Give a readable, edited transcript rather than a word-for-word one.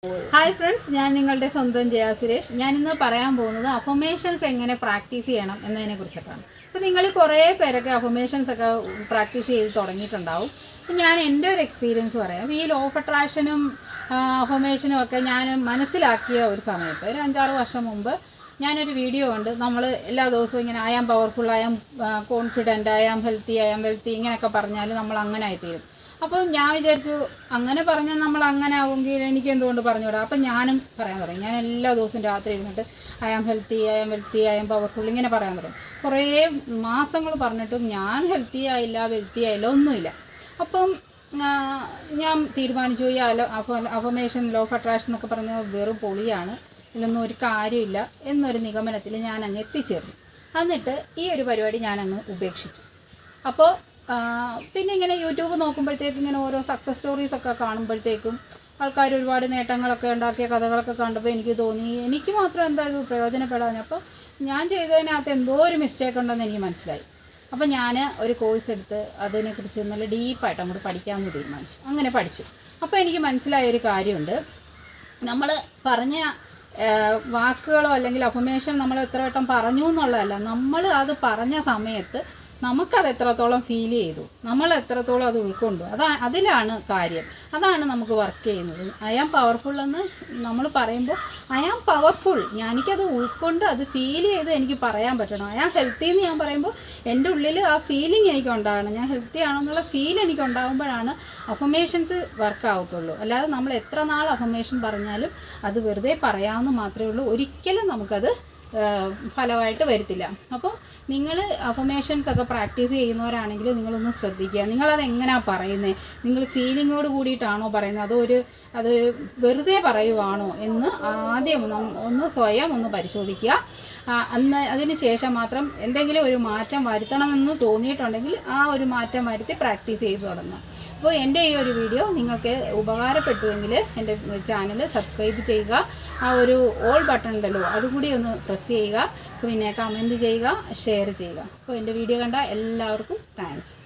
Hi friends, ഞാൻ നിങ്ങളുടെ സ്വന്തം ജയ സുരേഷ്. ഞാനിന്ന് പറയാൻ പോകുന്നത് അഫർമേഷൻസ് എങ്ങനെ പ്രാക്ടീസ് ചെയ്യണം എന്നതിനെ കുറിച്ചിട്ടാണ്. അപ്പോൾ നിങ്ങൾ കുറേ പേരൊക്കെ അഫർമേഷൻസ് ഒക്കെ പ്രാക്ടീസ് ചെയ്ത് തുടങ്ങിയിട്ടുണ്ടാവും. അപ്പോൾ ഞാൻ എൻ്റെ ഒരു എക്സ്പീരിയൻസ് പറയാം. ഈ ലോ ഓഫ് അട്രാക്ഷനും അഫർമേഷനും ഒക്കെ ഞാൻ മനസ്സിലാക്കിയ ഒരു സമയത്ത് ഒരു 5-6 വർഷം മുമ്പ് ഞാനൊരു വീഡിയോ കണ്ട് നമ്മൾ എല്ലാ ദിവസവും ഇങ്ങനെ I am powerful, I am confident, I am healthy, I am wealthy ഇങ്ങനെയൊക്കെ പറഞ്ഞാൽ നമ്മൾ അങ്ങനെ ആയിത്തീരും. അപ്പോൾ ഞാൻ വിചാരിച്ചു അങ്ങനെ പറഞ്ഞാൽ നമ്മൾ അങ്ങനെ ആവുമെങ്കിൽ എനിക്ക് എന്തുകൊണ്ട് പറഞ്ഞുകൂടാ. അപ്പം ഞാനും പറയാൻ തുടങ്ങി. ഞാൻ എല്ലാ ദിവസവും രാത്രി ഇരുന്നിട്ട് I am healthy, I am wealthy, I am powerful ഇങ്ങനെ പറയാൻ തുടങ്ങി. കുറേ മാസങ്ങൾ പറഞ്ഞിട്ടും ഞാൻ ഹെൽത്തി ആയില്ല, വെൽത്തി ആയില്ല, ഒന്നുമില്ല. അപ്പം ഞാൻ തീരുമാനിച്ചു ഈ അഫർമേഷൻ ലോ ഓഫ് അട്രാക്ഷൻ എന്നൊക്കെ പറഞ്ഞാൽ വെറും പൊളിയാണ്, ഇതിലൊന്നും ഒരു കാര്യമില്ല എന്നൊരു നിഗമനത്തിൽ ഞാൻ അങ്ങ് എത്തിച്ചേർന്നു. എന്നിട്ട് ഈ ഒരു പരിപാടി ഞാനങ്ങ് ഉപേക്ഷിച്ചു. അപ്പോൾ പിന്നെ ഇങ്ങനെ യൂട്യൂബ് നോക്കുമ്പോഴത്തേക്കും ഇങ്ങനെ ഓരോ സക്സസ് സ്റ്റോറീസൊക്കെ കാണുമ്പോഴത്തേക്കും ആൾക്കാർ ഒരുപാട് നേട്ടങ്ങളൊക്കെ ഉണ്ടാക്കിയ കഥകളൊക്കെ കണ്ടപ്പോൾ എനിക്ക് തോന്നി എനിക്ക് മാത്രം എന്തായാലും പ്രയോജനപ്പെടാൻ. അപ്പോൾ ഞാൻ ചെയ്തതിനകത്ത് എന്തോ ഒരു മിസ്റ്റേക്ക് ഉണ്ടെന്ന് എനിക്ക് മനസ്സിലായി. അപ്പോൾ ഞാൻ ഒരു കോഴ്സ് എടുത്ത് അതിനെക്കുറിച്ച് നല്ല ഡീപ്പായിട്ട് അങ്ങോട്ട് പഠിക്കാമെന്ന് തീരുമാനിച്ചു. അങ്ങനെ പഠിച്ചു. അപ്പോൾ എനിക്ക് മനസ്സിലായൊരു കാര്യമുണ്ട്. നമ്മൾ പറഞ്ഞ വാക്കുകളോ അല്ലെങ്കിൽ അഫർമേഷൻ നമ്മൾ എത്ര വട്ടം പറഞ്ഞു എന്നുള്ളതല്ല, നമ്മൾ അത് പറഞ്ഞ സമയത്ത് നമുക്കത് എത്രത്തോളം ഫീൽ ചെയ്തു, നമ്മൾ എത്രത്തോളം അത് ഉൾക്കൊണ്ടു, അതിലാണ് കാര്യം. അതാണ് നമുക്ക് വർക്ക് ചെയ്യുന്നത്. ഐ ആം പവർഫുൾ എന്ന് നമ്മൾ പറയുമ്പോൾ ഐ ആം പവർഫുൾ, എനിക്കത് ഉൾക്കൊണ്ട് അത് ഫീൽ ചെയ്ത് എനിക്ക് പറയാൻ പറ്റണം. ഐ ആം ഹെൽത്തി എന്ന് ഞാൻ പറയുമ്പോൾ എൻ്റെ ഉള്ളിൽ ആ ഫീലിംഗ് എനിക്ക് ഉണ്ടാകണം. ഞാൻ ഹെൽത്തി ആണെന്നുള്ള ഫീൽ എനിക്ക് ഉണ്ടാകുമ്പോഴാണ് അഫർമേഷൻസ് വർക്ക് ആവത്തുള്ളൂ. അല്ലാതെ നമ്മൾ എത്ര നാൾ അഫർമേഷൻ പറഞ്ഞാലും അത് വെറുതെ പറയാമെന്ന് മാത്രമേ ഉള്ളൂ. ഒരിക്കലും നമുക്കത് ഫലമായിട്ട് വരത്തില്ല. അപ്പോൾ നിങ്ങൾ അഫർമേഷൻസ് ഒക്കെ പ്രാക്ടീസ് ചെയ്യുന്നവരാണെങ്കിൽ നിങ്ങളൊന്ന് ശ്രദ്ധിക്കുക. നിങ്ങളത് എങ്ങനെയാണ് പറയുന്നത്? നിങ്ങൾ ഫീലിങ്ങോട് കൂടിയിട്ടാണോ പറയുന്നത്, അതോ അത് വെറുതെ പറയുവാണോ എന്ന് ആദ്യം ഒന്ന് സ്വയം ഒന്ന് പരിശോധിക്കുക. അതിന് ശേഷം മാത്രം എന്തെങ്കിലും ഒരു മാറ്റം വരുത്തണമെന്ന് തോന്നിയിട്ടുണ്ടെങ്കിൽ ആ ഒരു മാറ്റം വരുത്തി പ്രാക്ടീസ് ചെയ്ത് തുടങ്ങുക. അപ്പോൾ എൻ്റെ ഈ ഒരു വീഡിയോ നിങ്ങൾക്ക് ഉപകാരപ്പെട്ടുവെങ്കിൽ എൻ്റെ ചാനൽ സബ്സ്ക്രൈബ് ചെയ്യുക. ആ ഒരു ഓൾ ബട്ടൺ ഉണ്ടല്ലോ അതുകൂടി ഒന്ന് പ്രസ് ചെയ്യുക. പിന്നെ കമൻറ്റ് ചെയ്യുക, ഷെയർ ചെയ്യുക. അപ്പോൾ എൻ്റെ വീഡിയോ കണ്ട എല്ലാവർക്കും താങ്ക്സ്.